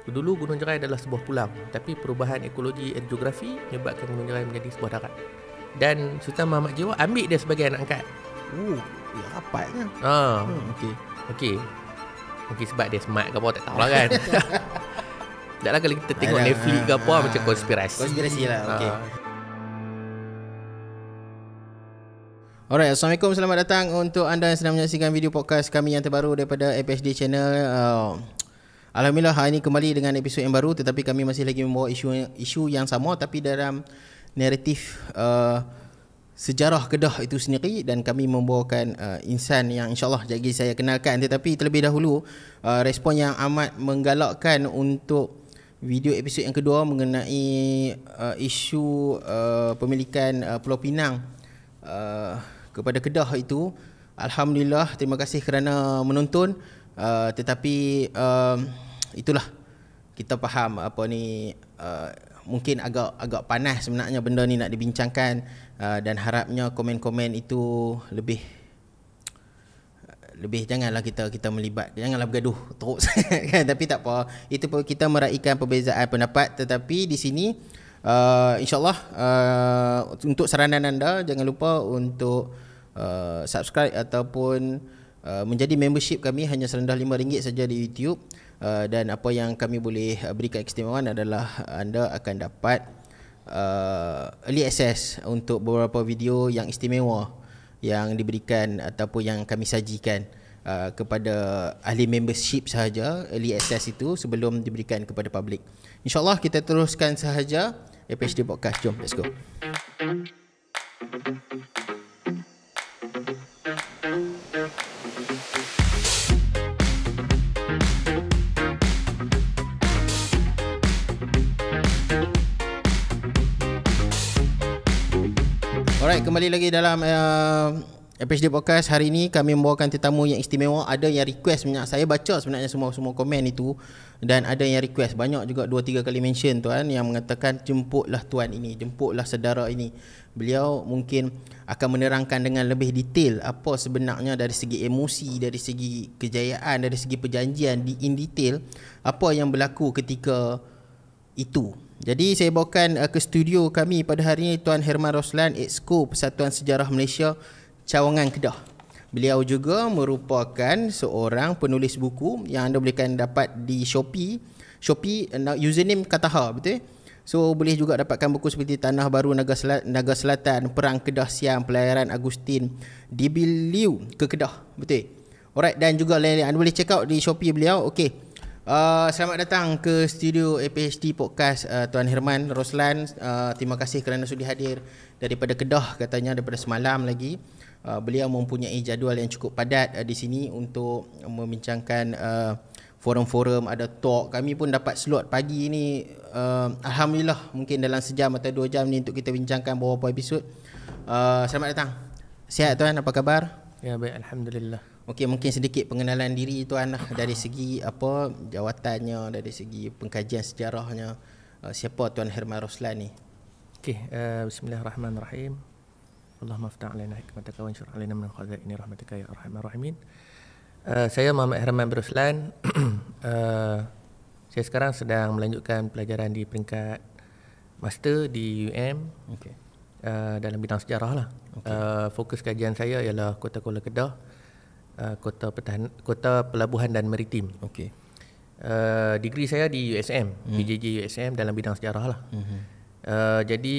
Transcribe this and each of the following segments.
Dulu Gunung Jerai adalah sebuah pulau, tapi perubahan ekologi dan geografi menyebabkan Gunung Jerai menjadi sebuah darat. Dan Sultan Muhammad Jiwa ambil dia sebagai anak angkat. Ya rapatnya. Okey. Okey. Mungkin sebab dia smart ke apa, tak tahulah kan. Taklah kalau kita tengok Netflix ke apa macam konspirasi. Konspirasi lah, okey. Alright, Assalamualaikum, selamat datang untuk anda yang sedang menyaksikan video podcast kami yang terbaru daripada FHD Channel. Alhamdulillah hari ini kembali dengan episod yang baru, tetapi kami masih lagi membawa isu yang sama tapi dalam naratif sejarah Kedah itu sendiri, dan kami membawakan insan yang insyaAllah jadi saya kenalkan. Tetapi terlebih dahulu, respon yang amat menggalakkan untuk video episod yang kedua mengenai isu pemilikan Pulau Pinang kepada Kedah itu. Alhamdulillah, terima kasih kerana menonton. Tetapi itulah, kita faham apa ni, mungkin agak panas sebenarnya benda ni nak dibincangkan, dan harapnya komen-komen itu lebih janganlah kita melibat, janganlah bergaduh teruk kan. Tapi tak apa, itu kita meraihkan perbezaan pendapat. Tetapi di sini insyaAllah untuk saranan anda, jangan lupa untuk subscribe ataupun menjadi membership kami hanya serendah RM5 saja di YouTube. Dan apa yang kami boleh berikan keistimewaan adalah anda akan dapat early access untuk beberapa video yang istimewa yang diberikan ataupun yang kami sajikan kepada ahli membership sahaja. Early access itu sebelum diberikan kepada publik. InsyaAllah kita teruskan sahaja FHD Podcast. Jom, let's go. Alright, kembali lagi dalam FHD Podcast. Hari ini kami membawakan tetamu yang istimewa. Ada yang request sebenarnya, saya baca sebenarnya semua komen itu, dan ada yang request, banyak juga 2-3 kali mention tuan yang mengatakan jemputlah tuan ini, jemputlah saudara ini. Beliau mungkin akan menerangkan dengan lebih detail apa sebenarnya dari segi emosi, dari segi kejayaan, dari segi perjanjian in detail apa yang berlaku ketika itu. Jadi saya bawakan ke studio kami pada hari ini Tuan Herman Roslan, Exco Persatuan Sejarah Malaysia Cawangan Kedah. Beliau juga merupakan seorang penulis buku yang anda boleh dapat di Shopee, username Kataha, betul? So boleh juga dapatkan buku seperti Tanah Baru Naga Selatan, Perang Kedah Siam, Pelayaran Agustin, Dibiliu ke Kedah, betul? Alright, dan juga lain-lain anda boleh check out di Shopee beliau. Okey. Selamat datang ke studio APHD Podcast Tuan Herman Roslan. Terima kasih kerana sudi hadir daripada Kedah, katanya daripada semalam lagi. Beliau mempunyai jadual yang cukup padat di sini untuk membincangkan forum-forum, ada talk. Kami pun dapat slot pagi ni, Alhamdulillah, mungkin dalam sejam atau 2 jam ni untuk kita bincangkan beberapa episod. Selamat datang. Sihat tuan, apa khabar? Ya, baik, alhamdulillah. Okey, mungkin sedikit pengenalan diri tuan lah, dari segi apa jawatannya, dari segi pengkajian sejarahnya. Siapa Tuan Herman Roslan ni? Okey, bismillahirrahmanirrahim. Allahumma aftah alaina hikmataka wa anshur alaina min khazaini rahmatika ya arhamar rahimin. Saya Muhammad Herman Roslan. Saya sekarang sedang melanjutkan pelajaran di peringkat master di UM. Okey. Dalam bidang sejarah lah. Okay. Fokus kajian saya ialah Kota Kuala Kedah, Kota Pelabuhan dan Maritim. Okey. Degree saya di USM, PJJ USM dalam bidang sejarah lah. Jadi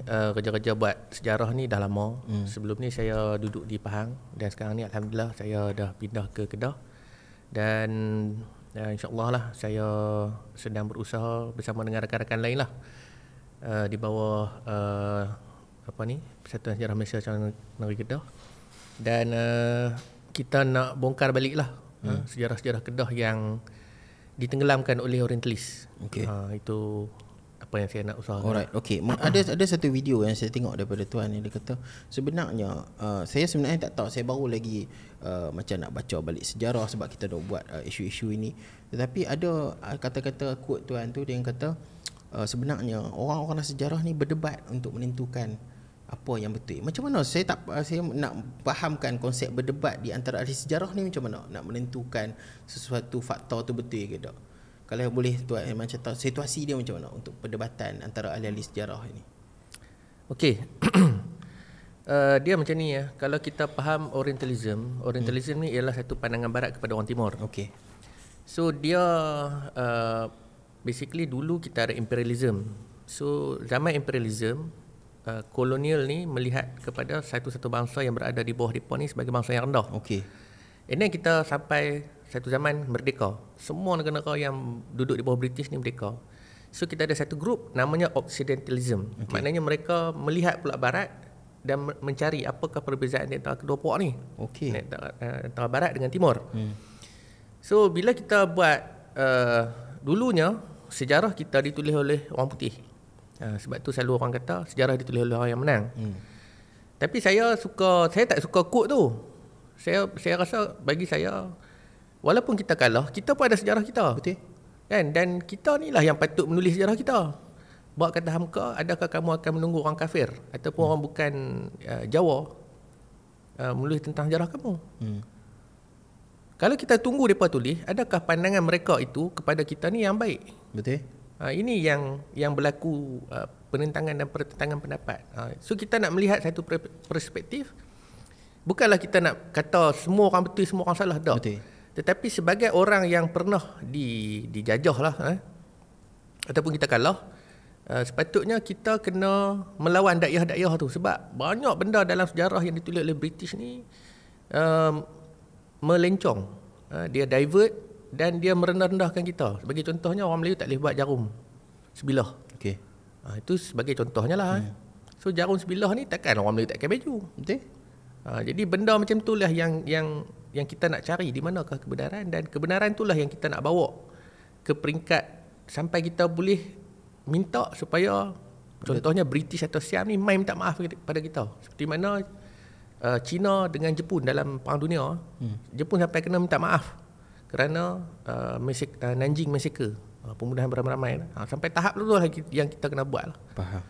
kerja-kerja buat sejarah ni dah lama. Sebelum ni saya duduk di Pahang, dan sekarang ni alhamdulillah saya dah pindah ke Kedah. Dan insyaAllah lah saya sedang berusaha bersama dengan rakan-rakan lain lah, di bawah Persatuan Sejarah Malaysia Cawangan Negeri Kedah. Dan kita nak bongkar balik lah sejarah-sejarah Kedah yang ditenggelamkan oleh Orientalis. Okay. Itu apa yang saya nak usahakan. Alright, okay. Ada satu video yang saya tengok daripada tuan yang dia kata sebenarnya saya sebenarnya tak tahu, saya baru lagi macam nak baca balik sejarah sebab kita dah buat isu-isu ini. Tetapi ada kata-kata quote tuan tu, dia yang kata sebenarnya orang-orang sejarah ni berdebat untuk menentukan apa yang betul. Macam mana saya nak fahamkan konsep berdebat di antara ahli sejarah ni, macam mana nak menentukan sesuatu fakta tu betul ke tak? Kalau boleh Tuan Aiman cerita situasi dia macam mana untuk perdebatan antara ahli-ahli sejarah ini. Okey. Dia macam ni ya. Kalau kita faham Orientalism ni ialah satu pandangan barat kepada orang Timur. Okey. So dia basically dulu kita ada imperialism. So zaman imperialism, kolonial ni melihat kepada satu-satu bangsa yang berada di bawah mereka ni sebagai bangsa yang rendah. Okey. Ini kita sampai satu zaman merdeka. Semua negara-negara yang duduk di bawah British ni merdeka. So kita ada satu grup namanya Occidentalism. Okay. Maknanya mereka melihat pula barat dan mencari apakah perbezaan di antara kedua puak ni. Okey. Antara barat dengan timur. So bila kita buat dulunya sejarah kita ditulis oleh orang putih. Sebab tu selalu orang kata sejarah ditulis oleh orang yang menang. Tapi saya tak suka quote tu. Saya rasa bagi saya walaupun kita kalah, kita pun ada sejarah kita. Betul. Kan? Dan kita ni lah yang patut menulis sejarah kita. Buat kata Hamka, adakah kamu akan menunggu orang kafir ataupun orang bukan Jawa menulis tentang sejarah kamu? Kalau kita tunggu mereka tulis, adakah pandangan mereka itu kepada kita ni yang baik? Betul. Ini yang berlaku penentangan dan pertentangan pendapat. So kita nak melihat satu perspektif. Bukanlah kita nak kata semua orang betul, semua orang salah. Tak. Betul. Tetapi sebagai orang yang pernah dijajah lah, ataupun kita kalah, sepatutnya kita kena melawan dakyah-dakyah tu. Sebab banyak benda dalam sejarah yang ditulis oleh British ni melencong. Dia divert dan dia merendah-rendahkan kita. Sebagai contohnya, orang Melayu tak boleh buat jarum sebilah. Okey. Itu sebagai contohnya lah. So jarum sebilah ni takkan orang Melayu tak pakai baju. Betul. Jadi benda macam itulah yang kita nak cari, di manakah kebenaran, dan kebenaran itulah yang kita nak bawa ke peringkat sampai kita boleh minta supaya contohnya British atau Siam ni mai minta maaf kepada kita. Seperti mana China dengan Jepun dalam perang dunia, Jepun sampai kena minta maaf kerana Nanjing Massacre, pembunuhan beramai-ramai. Sampai tahap tu lah yang kita kena buat lah. Faham.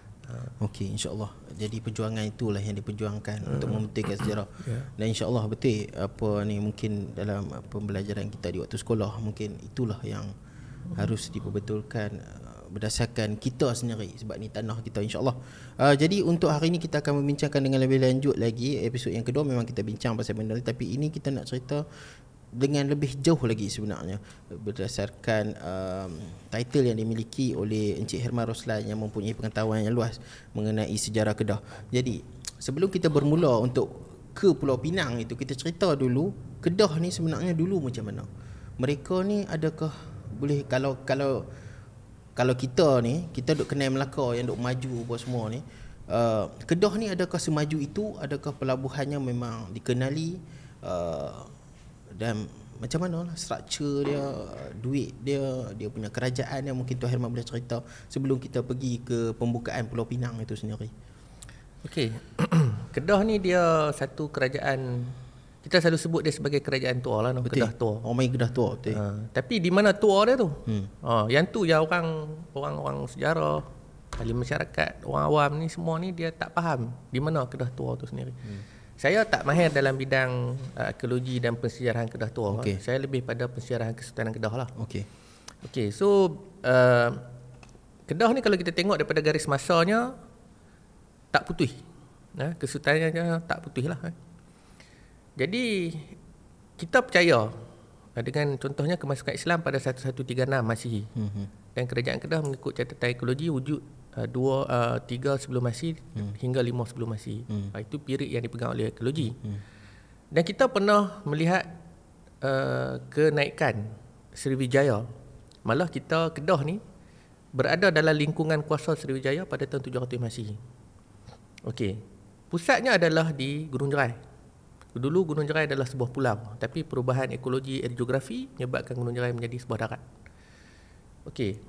Okey, insya-Allah. Jadi perjuangan itulah yang diperjuangkan untuk membuktikan sejarah. Dan insya-Allah betul apa ni mungkin dalam pembelajaran kita di waktu sekolah, mungkin itulah yang harus diperbetulkan berdasarkan kita sendiri, sebab ni tanah kita, insya-Allah. Jadi untuk hari ini kita akan membincangkan dengan lebih lanjut lagi. Episod yang kedua memang kita bincang pasal benda ni, tapi ini kita nak cerita dengan lebih jauh lagi sebenarnya berdasarkan title yang dimiliki oleh Encik Herman Roslan yang mempunyai pengetahuan yang luas mengenai sejarah Kedah. Jadi sebelum kita bermula untuk ke Pulau Pinang itu, kita cerita dulu Kedah ni sebenarnya dulu macam mana. Mereka ni adakah boleh kalau kita ni, kita duk kenal Melaka yang duk maju apa semua ni, Kedah ni adakah semaju itu? Adakah pelabuhannya memang dikenali? Dan macam mana lah struktur dia, duit dia, dia punya kerajaan yang mungkin Tuan Herman boleh cerita sebelum kita pergi ke pembukaan Pulau Pinang itu sendiri. Okey. Kedah ni dia satu kerajaan, kita selalu sebut dia sebagai kerajaan tua lah, no? Kedah tua. Orang main Kedah tua, betul. Tapi di mana tua dia tu? Yang tu ya orang sejarah, ahli masyarakat, orang awam ni semua ni dia tak faham di mana Kedah tua tu sendiri. Saya tak mahir dalam bidang arkeologi dan pensejarahan Kedah tua. Okay. Saya lebih pada pensejarahan Kesultanan Kedah lah. Okey, so Kedah ni kalau kita tengok daripada garis masanya tak putih. Kesultanannya tak putih lah. Jadi kita percaya dengan contohnya kemasukan Islam pada 1136 Masihi. Dan kerajaan Kedah mengikut catatan arkeologi wujud 3 sebelum Masihi hingga 5 sebelum Masihi. Itu period yang dipegang oleh arkeologi. Dan kita pernah melihat kenaikan Sriwijaya. Malah kita Kedah ni berada dalam lingkungan kuasa Sriwijaya pada tahun 700 Masihi. Okey. Pusatnya adalah di Gunung Jerai. Dulu Gunung Jerai adalah sebuah pulau, tapi perubahan ekologi dan geografi menyebabkan Gunung Jerai menjadi sebuah darat. Okey.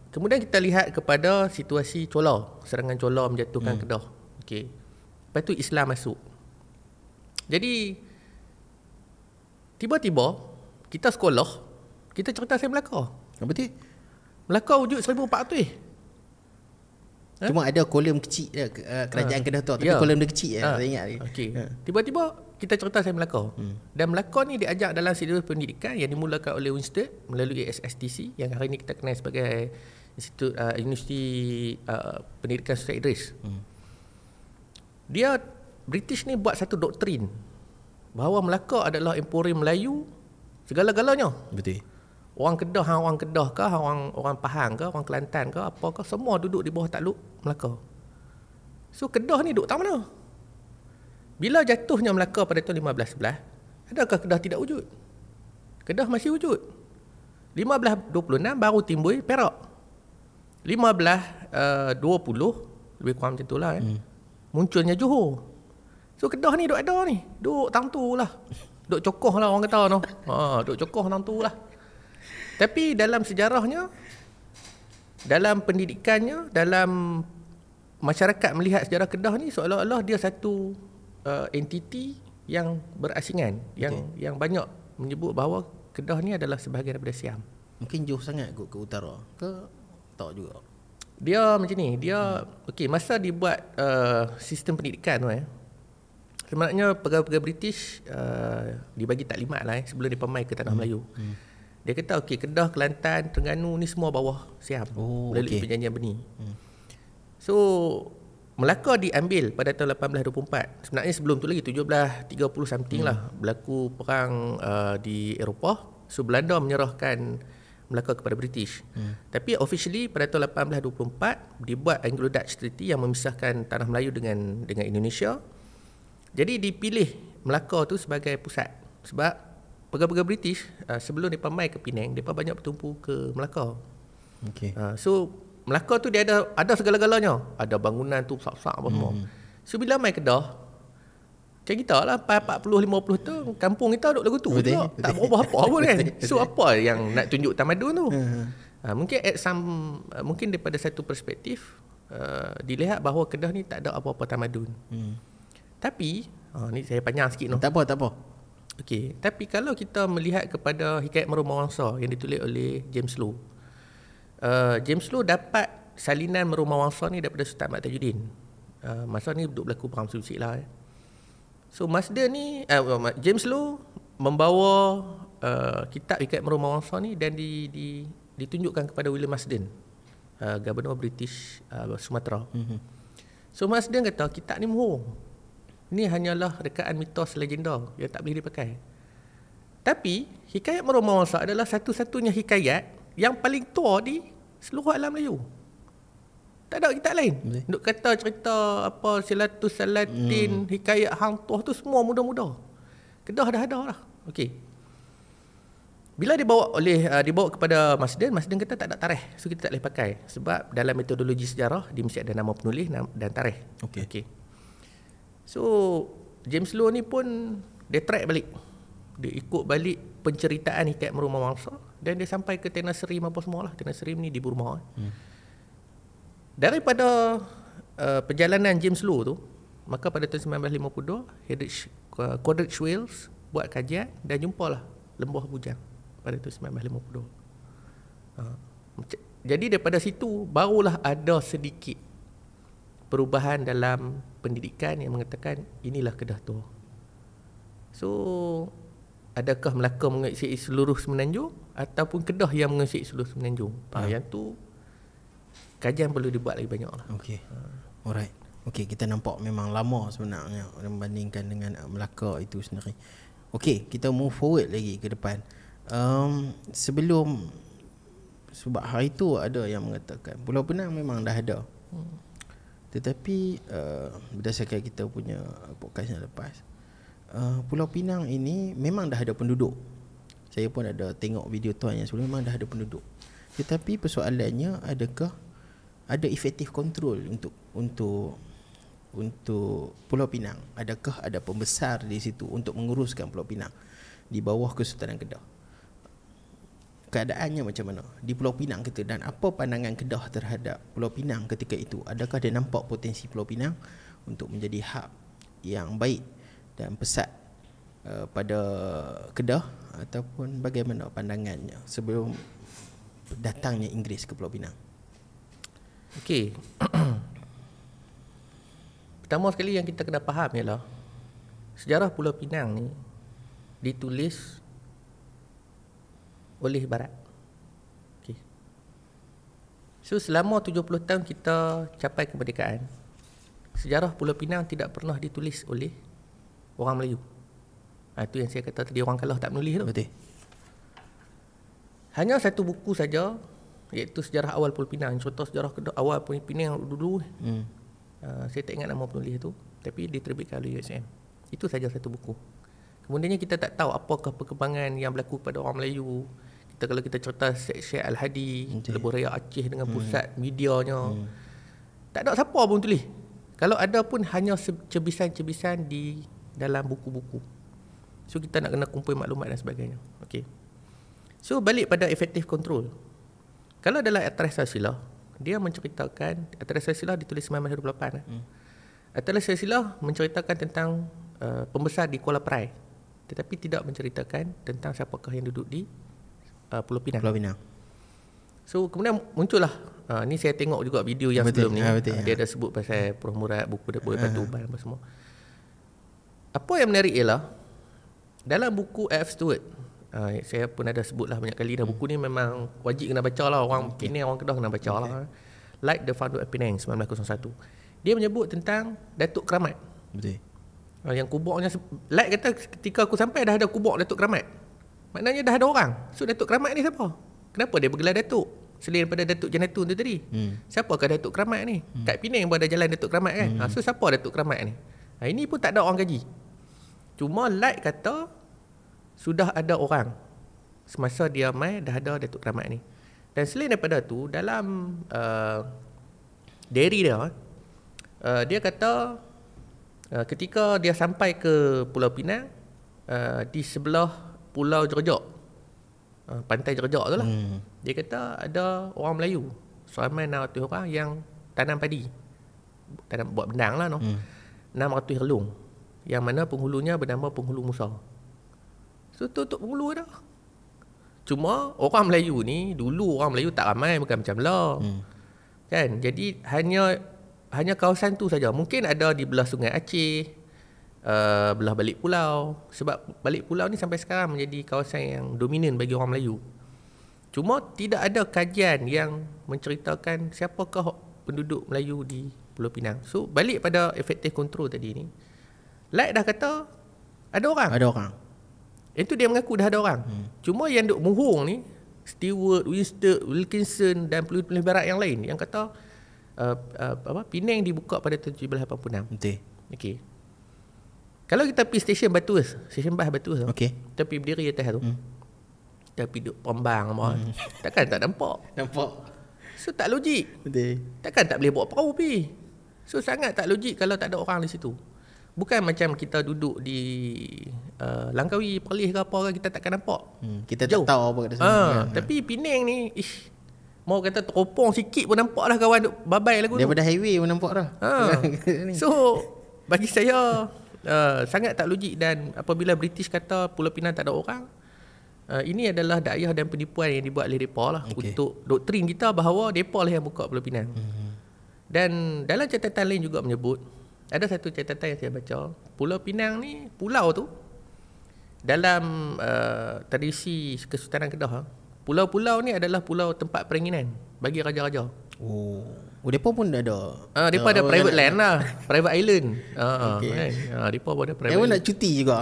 Kemudian kita lihat kepada situasi Chola, serangan Chola menjatuhkan Kedah. Okey. Lepas tu Islam masuk. Jadi tiba-tiba kita sekolah, kita cerita pasal Melaka. betul. Melaka wujud 1400. Cuma ada kolom kecil kerajaan Kedah tu, tapi kolom dia kecil saya ingat. Okey. Tiba-tiba kita cerita saya Melaka. Dan Melaka ni diajak dalam silibus pendidikan yang dimulakan oleh Winstead melalui SSTC yang hari ini kita kenal sebagai Universiti Pendidikan Sultan Idris. Dia British ni buat satu doktrin bahawa Melaka adalah emporium Melayu segala-galanya. Betul. Orang Kedah ke, orang Pahang ke, orang Kelantan ke, apa ke, semua duduk di bawah takluk Melaka. So Kedah ni duduk tak mana? Bila jatuhnya Melaka pada tahun 1511, adakah Kedah tidak wujud? Kedah masih wujud. 1526 baru timbul Perak. 1520 lebih kurang macam itulah munculnya Johor. So Kedah ni duk ada ni. Duk tang tu lah. Duk cokoh lah orang kata tu. Duk cokoh tang tu lah. Tapi dalam sejarahnya, dalam pendidikannya, dalam masyarakat melihat sejarah Kedah ni seolah-olah dia satu entiti yang berasingan, yang banyak menyebut bahawa Kedah ni adalah sebahagian daripada Siam. Mungkin jauh sangat ke utara ke tak juga. Dia macam ni, dia okey masa dibuat sistem pendidikan tu sebenarnya pegawai-pegawai British dibagi taklimat lah sebelum dia permai ke tanah Melayu. Dia kata okey Kedah, Kelantan, Terengganu ni semua bawah Siam melalui perjanjian Beni. So Melaka diambil pada tahun 1824. Sebenarnya sebelum tu lagi 1730 something lah berlaku perang di Eropah. So Belanda menyerahkan Melaka kepada British. Tapi officially pada tahun 1824 dibuat Anglo-Dutch Treaty yang memisahkan tanah Melayu dengan Indonesia. Jadi dipilih Melaka tu sebagai pusat sebab pegawai-pegawai British sebelum mereka mai ke Penang, mereka banyak bertumpu ke Melaka. So Melaka tu dia ada segala-galanya. Ada bangunan tu besar-besar apa semua. So bila mai Kedah, macam kita lah 40-50 tu kampung kita duduk lagu tu je. Tak berubah apa pun kan. So apa yang nak tunjuk tamadun tu? Mungkin mungkin daripada satu perspektif dilihat bahawa Kedah ni tak ada apa-apa tamadun. Tapi ni saya panjang sikit tu. Tak apa. Okey, tapi kalau kita melihat kepada Hikayat Merumah Wangsa yang ditulis oleh James Low. James Low dapat salinan Merumah Wangsa ni daripada Sultan Ahmad Tajuddin. Masa ni duduk berlaku perang Susik lah. So Masda ni James Low membawa kitab Hikayat Merumah Wangsa ni dan ditunjukkan kepada William Marsden, Gubernur British Sumatera. So Marsden kata kitab ni bohong. Ini hanyalah rekaan mitos legenda yang tak boleh dipakai. Tapi Hikayat Merumah Wangsa adalah satu-satunya hikayat yang paling tua di seluruh alam Melayu. Tak ada kitab lain. Duk kata cerita apa Silatus Salatin, hikayat Hang Tuah tu semua muda-muda. Kedah dah ada lah. Okey. Bila dibawa kepada Marsden kata tak ada tarikh. So kita tak boleh pakai sebab dalam metodologi sejarah dia mesti ada nama penulis dan tarikh. Okey. So James Low ni pun dia track balik. Dia ikut balik penceritaan Hikayat Merumah Wangsa dan dia sampai ke Tenasserim apa semua lah. Tenasserim ni di Burma. Daripada perjalanan James Low tu, maka pada tahun 1952 Coleridge Wales buat kajian dan jumpalah Lembah Bujang pada tahun 1952. Jadi daripada situ barulah ada sedikit perubahan dalam pendidikan yang mengatakan inilah Kedah tua. So adakah Melaka menguasai seluruh Semenanjung ataupun Kedah yang menguasai seluruh Semenanjung? Yang tu kajian perlu dibuat lagi banyak lah. Alright. Kita nampak memang lama sebenarnya membandingkan dengan Melaka itu sendiri. Kita move forward lagi ke depan. Sebelum, sebab hari tu ada yang mengatakan Pulau Pinang memang dah ada. Tetapi berdasarkan kita punya podcast yang lepas, Pulau Pinang ini memang dah ada penduduk. Saya pun ada tengok video tuan yang sebelum, memang dah ada penduduk. Tetapi persoalannya, adakah ada efektif kontrol untuk Pulau Pinang? Adakah ada pembesar di situ untuk menguruskan Pulau Pinang di bawah Kesultanan Kedah? Keadaannya macam mana di Pulau Pinang kita, dan apa pandangan Kedah terhadap Pulau Pinang ketika itu? Adakah dia nampak potensi Pulau Pinang untuk menjadi hub yang baik dan pesat pada Kedah, ataupun bagaimana pandangannya sebelum datangnya Inggeris ke Pulau Pinang? Pertama sekali yang kita kena faham ialah sejarah Pulau Pinang ni ditulis oleh Barat. Okay. So selama 70 tahun kita capai kemerdekaan, sejarah Pulau Pinang tidak pernah ditulis oleh orang Melayu. Itu yang saya kata tadi, orang Kelah tak menulis tu. Betul. Hanya satu buku saja, iaitu sejarah awal Pulau Pinang, contoh sejarah awal Pulau Pinang dulu. Saya tak ingat nama penulis tu, tapi diterbitkan oleh USM. Itu saja satu buku. Kemudiannya kita tak tahu apakah perkembangan yang berlaku pada orang Melayu. Kalau kita cerita Syekh Al-Hadi, Lebuh Raya Aceh dengan pusat medianya, tak ada siapa pun tulis. Kalau ada pun hanya cebisan-cebisan di dalam buku-buku. So kita nak kena kumpul maklumat dan sebagainya. Okay. So balik pada effective control. Kalau dalam Atlas Silsilah, dia menceritakan, Atlas Silsilah ditulis 1928. Atlas Silsilah menceritakan tentang pembesar di Kuala Perai, tetapi tidak menceritakan tentang siapakah yang duduk di Pulau Pinang. So kemudian muncullah, ni saya tengok juga video yang betul, sebelum ni. Dia ada sebut pasal Prof Murad, buku Batu Uban apa semua. Apa yang menarik ialah dalam buku F. Stewart, saya pun ada sebutlah banyak kali dah, buku ni memang wajib kena baca lah. Orang Penang, orang Kedah kena baca lah. Like the Founder of Penang 1901. Dia menyebut tentang Datuk Keramat. Betul. Yang kubuknya, like kata ketika aku sampai dah ada kubuk Datuk Keramat, maknanya dah ada orang. So Datuk Keramat ni siapa? Kenapa dia bergelar Datuk? Selain daripada Datuk Janatun tu tadi, siapakah Datuk Keramat ni? Kat Penang pun ada jalan Datuk Keramat kan. So siapa Datuk Keramat ni? Ini pun tak ada orang gaji. Cuma like kata sudah ada orang semasa dia mai dah ada Datuk Keramat ni. Dan selain daripada tu, dalam diary dia, dia kata ketika dia sampai ke Pulau Pinang, di sebelah Pulau Jerjak, pantai Jerjak tu lah, dia kata ada orang Melayu seramai 600 orang yang tanam padi, tanam buat bendang lah, 600 relung, yang mana penghulunya bernama Penghulu Musa. So tutup penghulu dah. Cuma orang Melayu ni, dulu orang Melayu tak ramai, bukan macam lah. Kan? Jadi hanya kawasan tu saja. Mungkin ada di belah Sungai Aceh, belah balik pulau. Sebab balik pulau ni sampai sekarang menjadi kawasan yang dominan bagi orang Melayu. Cuma tidak ada kajian yang menceritakan siapakah penduduk Melayu di Pulau Pinang. So balik pada effective control tadi ni, like dah kata ada orang. Ada orang. Itu dia mengaku dah ada orang. Cuma yang duk muhung ni, Stewart, Winston, Wilkinson dan pelih-pelih barat yang lain yang kata Penang dibuka pada 1786. Betul. Okey. Kalau kita pergi stesen Batuas, stesen bas Batuas tu. Okey. Kita pergi berdiri atas tu. Kita pergi duk pembang apa. Takkan tak nampak. So tak logik. Betul. Takkan tak boleh bawa perahu pergi. So sangat tak logik kalau tak ada orang di situ. Bukan macam kita duduk di Langkawi, Perlis ke apa ke, kita takkan nampak. Kita jauh. tak tahu apa kat sana. Tapi Penang ni, mau kata teropong sikit pun nampak lah kawan duk babai lagu tu. Daripada highway pun nampak dah. So bagi saya sangat tak logik. Dan apabila British kata Pulau Pinang tak ada orang, ini adalah dayah dan penipuan yang dibuat oleh mereka lah, untuk doktrin kita bahawa mereka lah yang buka Pulau Pinang. Dan dalam catatan lain juga menyebut, ada satu catatan yang saya baca, Pulau Pinang ni, pulau tu dalam tradisi Kesultanan Kedah, pulau-pulau ni adalah pulau tempat peranginan bagi raja-raja. Depa pun ada. Depa ada private land lah, private island. Depa pun ada private. Depa nak cuti juga.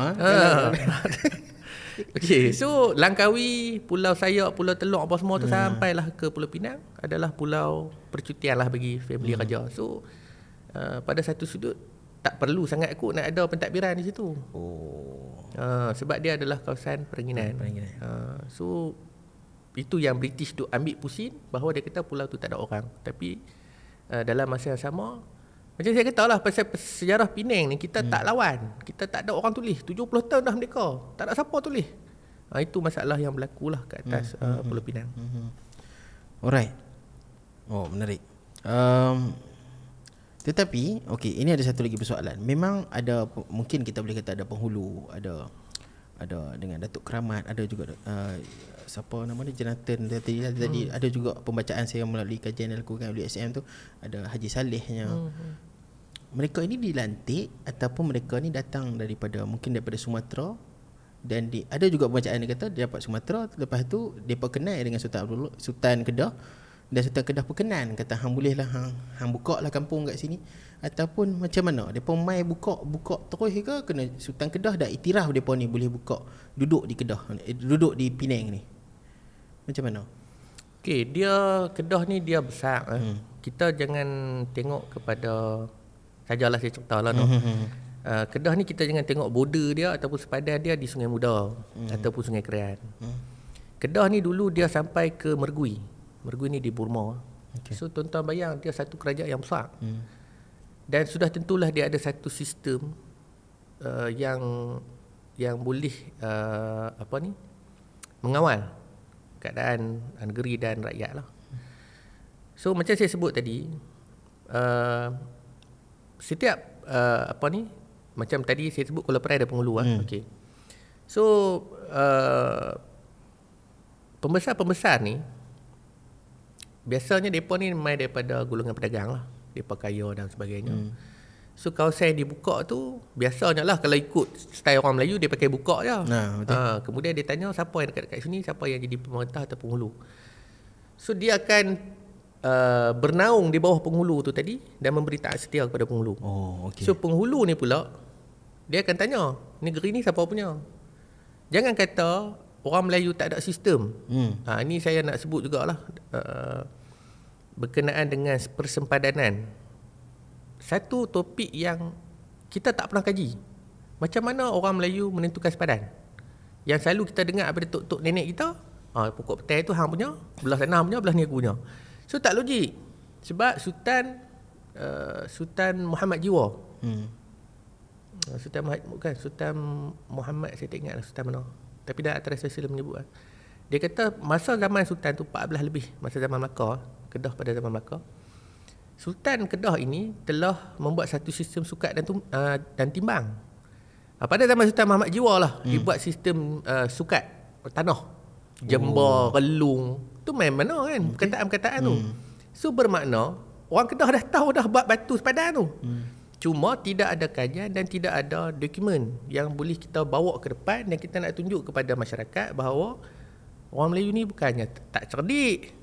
Okey, so Langkawi, Pulau Sayak, Pulau Teluk apa semua tu sampailah ke Pulau Pinang adalah pulau percutian lah bagi family raja. So pada satu sudut tak perlu sangat kot nak ada pentadbiran di situ. Sebab dia adalah kawasan peranginan. So itu yang British tu ambil pusing, bahawa dia kata pulau tu tak ada orang. Tapi dalam masa yang sama, macam saya kata lah, pasal sejarah Penang ni kita tak lawan. Kita tak ada orang tulis. 70 tahun dah merdeka, tak ada siapa tulis. Itu masalah yang berlaku lah kat atas Pulau Pinang. Alright. Menarik. Tetapi ini ada satu lagi persoalan. Memang ada, mungkin kita boleh kata ada penghulu, ada dengan Datuk Keramat, ada juga siapa nama dia, Janatun tadi ada juga pembacaan saya melalui kajian yang dilakukan oleh SM tu, ada Haji Salehnya. mereka ini dilantik ataupun mereka ni datang mungkin daripada Sumatera, dan ada juga pembacaan dia kata dia dapat Sumatera, lepas tu depa kenal dengan Sultan Kedah, dan Sultan Kedah perkenan kata hang bolehlah hang buka lah kampung kat sini, ataupun macam mana depa mai buka terus ke kena Sultan Kedah dah iktiraf depa ni boleh buka duduk di Kedah, duduk di Penang ni, macam mana? Okey, dia Kedah ni dia besar. Kita jangan tengok kepada sajalah saya cerita lah Kedah ni kita jangan tengok border dia ataupun sepadan dia di Sungai Muda ataupun Sungai Keran. Kedah ni dulu dia sampai ke Mergui. Mergui ni di Burma. So tuan-tuan bayang dia satu kerajaan yang besar. Dan sudah tentulah dia ada satu sistem yang boleh mengawal keadaan negeri dan rakyat lah. So macam saya sebut tadi, setiap macam tadi saya sebut Kuala Perai ada penghulu okey. So pembesar ni biasanya depa ni mai daripada golongan pedagang lah, depa kaya dan sebagainya. So kawasan yang dibuka tu biasanya lah kalau ikut style orang Melayu dia pakai buka je. Kemudian dia tanya siapa yang dekat sini, siapa yang jadi pemerintah atau penghulu. So dia akan bernaung di bawah penghulu tu tadi dan memberi taat setia kepada penghulu. So penghulu ni pula dia akan tanya, negeri ni siapa punya? Jangan kata orang Melayu tak ada sistem. Ini saya nak sebut jugalah berkenaan dengan persempadanan. Satu topik yang kita tak pernah kaji. Macam mana orang Melayu menentukan sepadan? Yang selalu kita dengar daripada tok-tok nenek kita, pokok petai tu hang punya, belah sana hang punya, belah ni aku punya. So tak logik. Sebab Sultan Muhammad Jiwa. Sultan Muhammad, saya tak ingat lah Sultan mana. Tapi dah atas sosial menyebut. Dia kata masa zaman Sultan tu 14 lebih, masa zaman Melaka, Kedah pada zaman Melaka, Sultan Kedah ini telah membuat satu sistem sukat dan timbang. Pada zaman Sultan Muhammad Jiwa lah dibuat sistem sukat tanah, jemba, relung. Tu main mana kan perkataan-perkataan tu. So bermakna orang Kedah dah tahu dah buat batu sepadan tu. Cuma tidak ada kajian dan tidak ada dokumen yang boleh kita bawa ke depan dan kita nak tunjuk kepada masyarakat bahawa orang Melayu ni bukannya tak cerdik.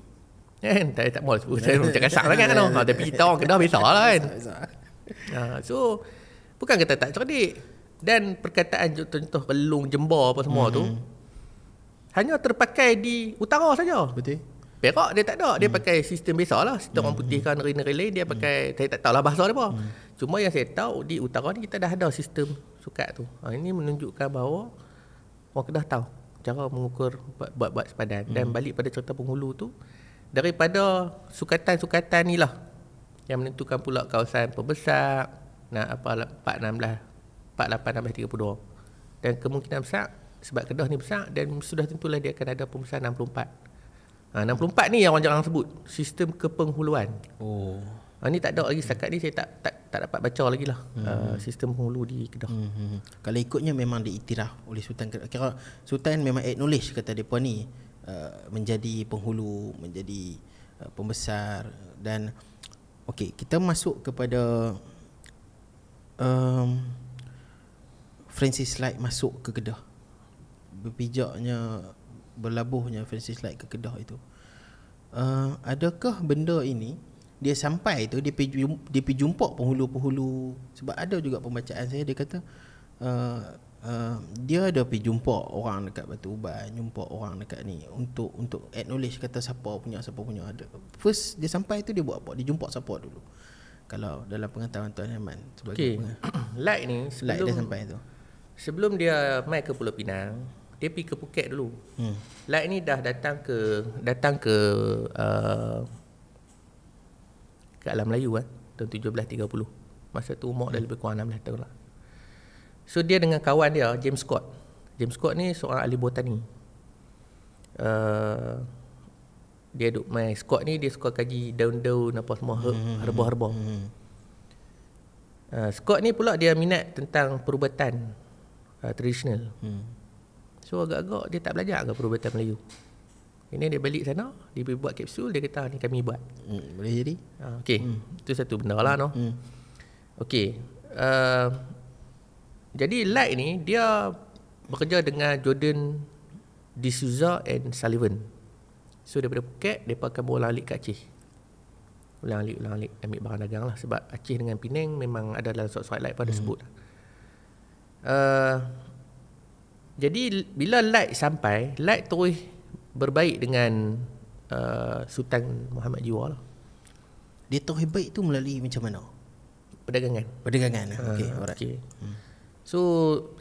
Kan? Tak mahu sebut saya macam kasar lah kan. Tapi kita orang Kedah biasa lah kan. So bukan kata tak cerdik. Dan perkataan contoh relung, jemba apa semua tu hanya terpakai di utara saja. Betul. Perak dia tak ada. Dia pakai sistem biasa lah. Sistem orang putih kan, negeri-negeri lain dia pakai, saya tak tahu lah bahasa dia apa. Cuma yang saya tahu di utara ni kita dah ada sistem sukat tu. Ini menunjukkan bahawa orang Kedah tahu cara mengukur buat sepadan. Dan balik pada cerita penghulu tu, daripada sukatan-sukatan ni lah yang menentukan pula kawasan pembesar 48, 32. Dan kemungkinan besar sebab Kedah ni besar dan sudah tentulah dia akan ada pembesar 64. 64 ni yang orang jarang sebut, sistem kepenghuluan. Ni tak ada lagi setakat ni, saya tak dapat baca lagi lah sistem penghulu di Kedah. Kalau ikutnya memang diiktiraf oleh Sultan Kedah. Kira Sultan memang acknowledge kata depa ni menjadi penghulu, menjadi pembesar. Dan okey, kita masuk kepada Francis Light masuk ke Kedah, berpijaknya, berlabuhnya Francis Light ke Kedah itu. Adakah benda ini dia sampai tu dia pergi jumpa penghulu-penghulu? Sebab ada juga pembacaan saya, dia kata dia ada pergi jumpa orang dekat Batu Uban, jumpa orang dekat ni untuk acknowledge kata siapa punya. Ada first dia sampai tu dia buat apa? Dia jumpa siapa dulu? Kalau dalam pengetahuan Tuan Haman sebagai Light ni Light dia sampai tu, sebelum dia mai ke Pulau Pinang, dia pergi ke Phuket dulu. Light ni dah datang ke alam Melayu tahun 1730. Masa tu umur dah lebih kurang 16 tahun lah. So dia dengan kawan dia James Scott. James Scott ni seorang ahli botani. Dia duk main Scott ni, dia suka kaji daun-daun apa semua, herba-herba. Scott ni pula dia minat tentang perubatan tradisional. So agak-agak dia tak belajar ke perubatan Melayu. Ini dia balik sana, dia pergi buat kapsul, dia kata ni kami buat. Boleh jadi. Okey, itu satu benda lah Okey. Jadi Light ni dia bekerja dengan Jordan D'Souza and Sullivan. So daripada Phuket mereka akan bolak-balik ke Aceh. Ulang-alik ambil barang dagang lah. Sebab Aceh dengan Penang memang ada dalam surat-surat Light pada sebut. Jadi bila Light sampai, Light terus berbaik dengan Sultan Muhammad Jiwa lah. Dia terus baik tu melalui macam mana? Perdagangan. Okey, alright. Okay. So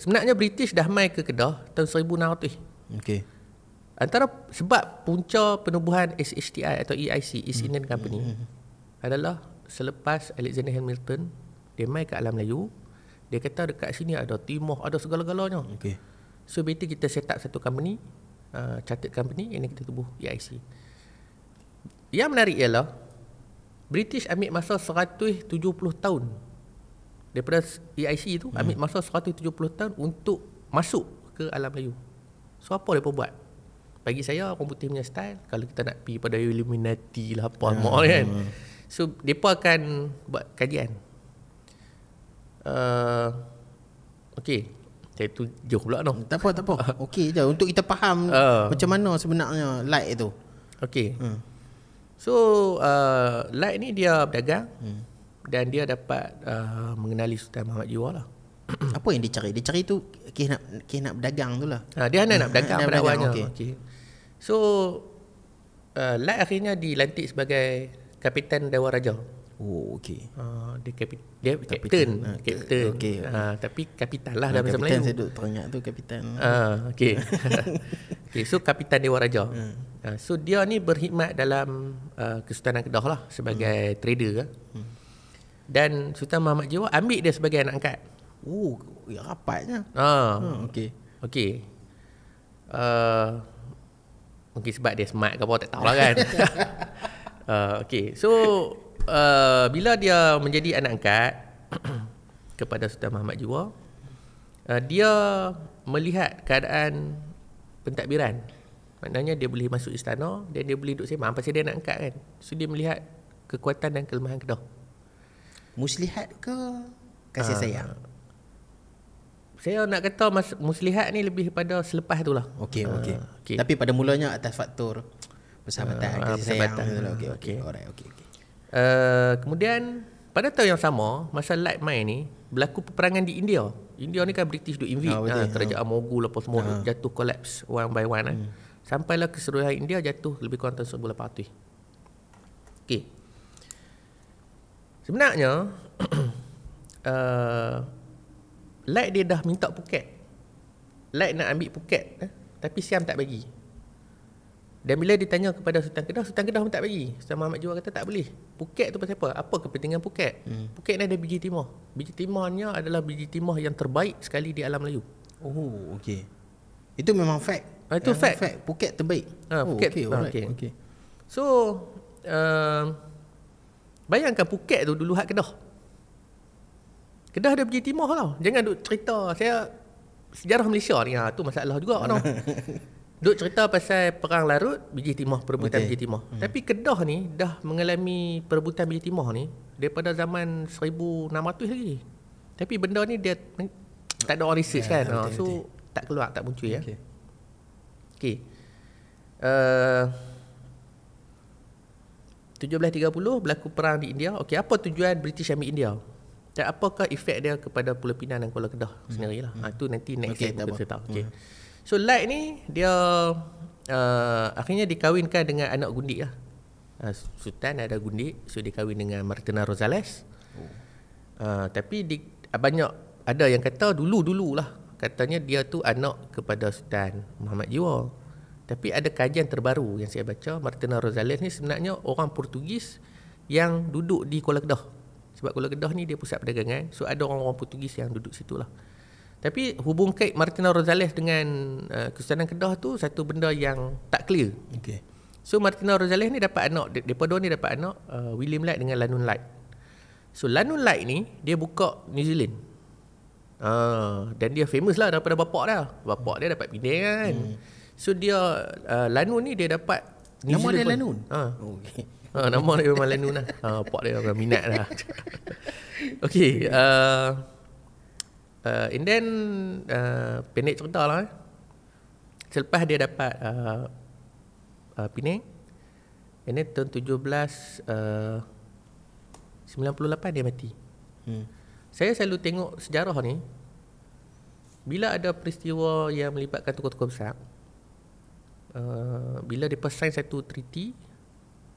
sebenarnya British dah mai ke Kedah tahun 1600. Okey. Antara sebab punca penubuhan SHTI atau EIC, East Indian Company, adalah selepas Alexander Hamilton dia mai ke Alam Melayu, dia kata dekat sini ada Timor, ada segala-galanya. Okey. So better kita set up satu company, chartered company, yang kita tubuh EIC. Yang menarik ialah British ambil masa 170 tahun daripada EIC tu, ambil masa 170 tahun untuk masuk ke Alam Melayu. So apa mereka buat? Bagi saya orang putih punya style, kalau kita nak pergi pada Illuminati lah apa semua kan. So mereka akan buat kajian. Okey, saya tu jauh pula no. Tak apa. Okey je untuk kita faham macam mana sebenarnya Light tu. Okey. So Light ni dia berdagang dan dia dapat mengenali Sultan Muhammad Jiwa lah. Apa yang dicari? Dicari tu kes nak berdagang tu lah. Dia nak berdagang pada awalnya. Okay. So Light akhirnya dilantik sebagai Kapitan Dewa Raja. Oh, okey. Dia kapten. Okey. Tapi kapitan lah dalam bahasa Melayu. Kapitan saya duk teringat tu kapitan. Okey. Okay, so Kapitan Dewa Raja. So dia ni berkhidmat dalam Kesultanan Kedah lah sebagai trader. Dan Sultan Muhammad Jiwa ambil dia sebagai anak angkat. Oh, ya rapatnya. Okey. Mungkin sebab dia smart ke apa tak tahulah kan. Okey. So bila dia menjadi anak angkat kepada Sultan Muhammad Jiwa, dia melihat keadaan pentadbiran. Maknanya dia boleh masuk istana dan dia boleh duduk sembang pasal dia anak angkat kan. So dia melihat kekuatan dan kelemahan Kedah. Muslihat ke kasih sayang? Saya nak kata muslihat ni lebih pada selepas tu lah. Okey. Tapi pada mulanya atas faktor persahabatan, kasih sayang. Okey. Alright, okey. Kemudian pada tahun yang sama, masa Light main ni berlaku peperangan di India. India ni kan British duk invade, kerajaan Mughal apa semua jatuh collapse one by one kan. Sampailah keseluruhan India jatuh lebih kurang tahun 1800. Okey. Sebenarnya Light dia dah minta Phuket. Light nak ambil Phuket, tapi Siam tak bagi. Dan bila ditanya kepada Sultan Kedah pun tak bagi. Sultan Muhammad Jiwa kata tak boleh. Phuket tu pasal apa? Apa kepentingan Phuket? Phuket ni ada biji timah. Biji timahnya adalah biji timah yang terbaik sekali di Alam Melayu. Oh, okey. Itu memang fact. Itu fact. Phuket terbaik. Phuket. Okey. So bayangkan Phuket tu dulu hak Kedah. Kedah ada biji timah tau. Jangan duk cerita saya sejarah Malaysia ni, tu masalah juga tau. Duk cerita pasal perang larut biji timah, perebutan biji timah. Tapi Kedah ni dah mengalami perebutan biji timah ni daripada zaman 1600 lagi. Tapi benda ni dia tak ada orang research kan. So tak keluar, tak muncul ya. Okey. 1730 berlaku perang di India. Okey, apa tujuan British ambil India? Dan apakah efek dia kepada Pulau Pinang dan Kuala Kedah sendirilah. Itu nanti next saya tahu. Okey. So Light ni dia akhirnya dikahwinkan dengan anak gundik lah. Sultan ada gundik, so dikahwin dengan Martina Rosales. Tapi banyak ada yang kata dulu-dululah katanya dia tu anak kepada Sultan Muhammad Jiwa. Tapi ada kajian terbaru yang saya baca, Martina Rosales ni sebenarnya orang Portugis yang duduk di Kuala Kedah. Sebab Kuala Kedah ni dia pusat perdagangan, so ada orang-orang Portugis yang duduk situ lah. Tapi hubung kait Martina Rosales dengan Kesultanan Kedah tu satu benda yang tak clear. Okay. So Martina Rosales ni dapat anak, mereka dua ni dapat anak William Light dengan Lanun Light. So Lanun Light ni dia buka New Zealand. Dan dia famous lah daripada bapak dia. Bapak dia dapat Penang kan. So dia Lanun ni dia dapat New Nama dia Zealand pun. Lanun. Ha. Okey. Nama dia memang Lanun lah. Pak dia orang minat lah. Okay. And then pendek cerita lah. Selepas dia dapat Penang, and then tahun 1798 dia mati. Saya selalu tengok sejarah ni, bila ada peristiwa yang melibatkan tokoh-tokoh besar, bila mereka sign satu treaty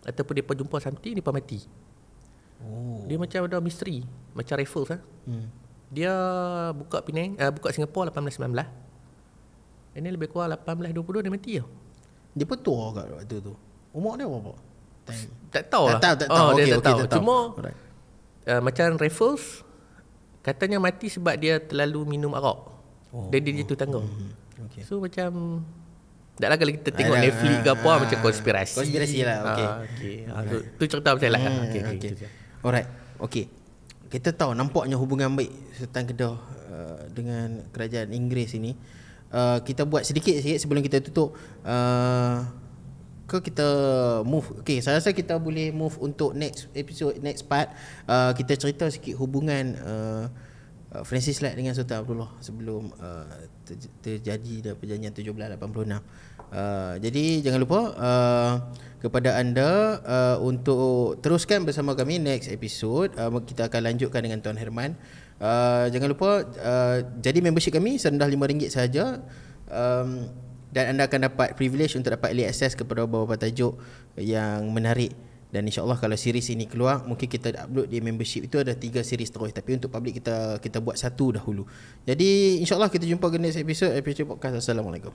ataupun mereka jumpa something, mereka mati. Dia macam ada misteri, macam Raffles lah. Dia buka Penang, buka Singapura 1819. Ini lebih kurang 1822 dia mati tau. Dia pun tua kat waktu tu. Umur dia berapa? Tak tahu lah. Tak tahu. Dia Okey, tak tahu. tak tahu. Cuma Alright. macam Raffles katanya mati sebab dia terlalu minum arak. Dan dia jatuh tangga. Okay. So macam tak lah kalau kita tengok Netflix ke apa macam konspirasi. Konspirasi lah. Okay. Tu cerita pasal lah. Okay. Alright. Okay. Kita tahu nampaknya hubungan baik Sultan Kedah dengan kerajaan Inggeris ini. Kita buat sedikit sebelum kita tutup. Kita move. Okay, saya rasa kita boleh move untuk next episode, next part. Kita cerita sikit hubungan Francis Light dengan Sultan Abdullah sebelum terjadi perjanjian 1786. Jadi jangan lupa kepada anda untuk teruskan bersama kami next episode. Kita akan lanjutkan dengan Tuan Herman. Jangan lupa jadi membership kami serendah RM5 sahaja, dan anda akan dapat privilege untuk dapat early access kepada beberapa tajuk yang menarik. Dan insyaAllah kalau series ini keluar, mungkin kita upload di membership itu ada 3 series terus. Tapi untuk public kita buat 1 dahulu. Jadi insyaAllah kita jumpa ke next episode podcast. Assalamualaikum.